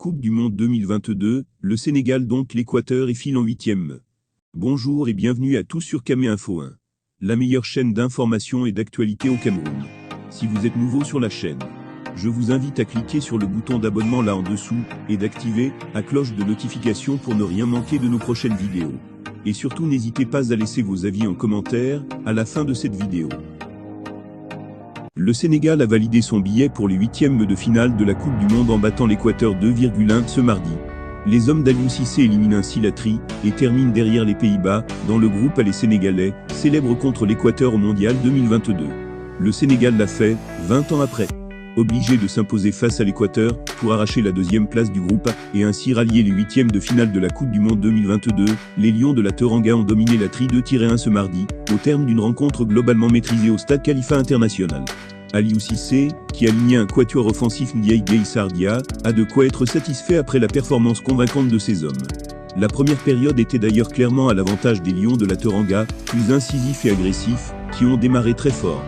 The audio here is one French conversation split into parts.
Coupe du Monde 2022, le Sénégal donc l'Équateur et file en 8e. Bonjour et bienvenue à tous sur Camé Info 1, la meilleure chaîne d'information et d'actualité au Cameroun. Si vous êtes nouveau sur la chaîne, je vous invite à cliquer sur le bouton d'abonnement là en dessous et d'activer la cloche de notification pour ne rien manquer de nos prochaines vidéos. Et surtout n'hésitez pas à laisser vos avis en commentaire à la fin de cette vidéo. Le Sénégal a validé son billet pour les 8e de finale de la Coupe du Monde en battant l'Équateur 2,1 ce mardi. Les hommes d'Aliou Cissé éliminent ainsi la tri et terminent derrière les Pays-Bas. Dans le groupe A, les Sénégalais célèbrent contre l'Équateur au Mondial 2022. Le Sénégal l'a fait 20 ans après. Obligé de s'imposer face à l'Équateur pour arracher la deuxième place du groupe A et ainsi rallier les 8e de finale de la Coupe du Monde 2022, les Lions de la Teranga ont dominé la tri 2-1 ce mardi, au terme d'une rencontre globalement maîtrisée au stade Khalifa International. Aliou Cissé, qui alignait un quatuor offensif Ndiaye Gueye Sardia, a de quoi être satisfait après la performance convaincante de ses hommes. La première période était d'ailleurs clairement à l'avantage des Lions de la Teranga, plus incisifs et agressifs, qui ont démarré très fort.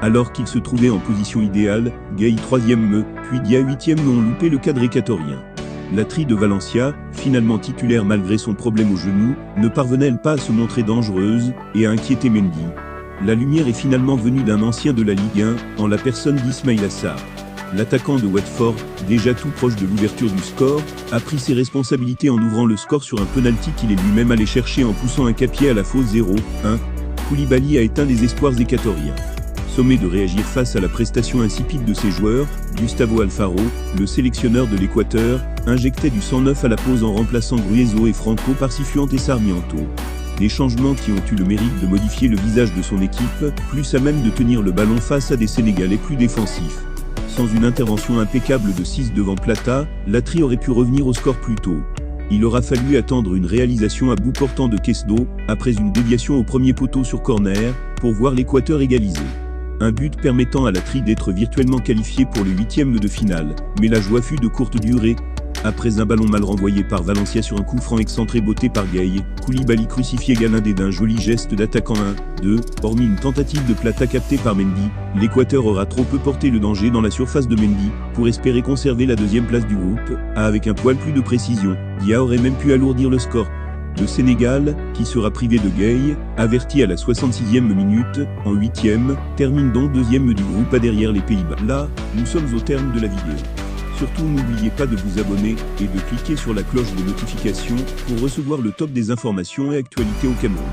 Alors qu'ils se trouvaient en position idéale, Gueye 3e puis Dia 8e ont loupé le cadre équatorien. La tri de Valencia, finalement titulaire malgré son problème au genou, ne parvenait pas à se montrer dangereuse et à inquiéter Mendy. La lumière est finalement venue d'un ancien de la Ligue 1, en la personne d'Ismaïla Sarr. L'attaquant de Watford, déjà tout proche de l'ouverture du score, a pris ses responsabilités en ouvrant le score sur un penalty qu'il est lui-même allé chercher en poussant un capier à la fausse 0-1. Koulibaly a éteint les espoirs équatoriens. Sommé de réagir face à la prestation insipide de ses joueurs, Gustavo Alfaro, le sélectionneur de l'Équateur, injectait du sang neuf à la pause en remplaçant Gruezo et Franco par Cifuentes et Sarmiento. Des changements qui ont eu le mérite de modifier le visage de son équipe, plus à même de tenir le ballon face à des Sénégalais plus défensifs. Sans une intervention impeccable de 6 devant Plata, la tri aurait pu revenir au score plus tôt. Il aura fallu attendre une réalisation à bout portant de Kesdo, après une déviation au premier poteau sur corner, pour voir l'Équateur égaliser. Un but permettant à la tri d'être virtuellement qualifiée pour les 8e de finale, mais la joie fut de courte durée. Après un ballon mal renvoyé par Valencia sur un coup franc excentré botté par Gueye, Koulibaly crucifiait Galindé d'un joli geste d'attaquant 1-2, hormis une tentative de Plata captée par Mendy, l'Équateur aura trop peu porté le danger dans la surface de Mendy, pour espérer conserver la deuxième place du groupe A avec un poil plus de précision. Dia aurait même pu alourdir le score. Le Sénégal, qui sera privé de Gueye, averti à la 66e minute, en 8e, termine donc 2e du groupe A derrière les Pays-Bas. Là, nous sommes au terme de la vidéo. Surtout n'oubliez pas de vous abonner et de cliquer sur la cloche de notification pour recevoir le top des informations et actualités au Cameroun.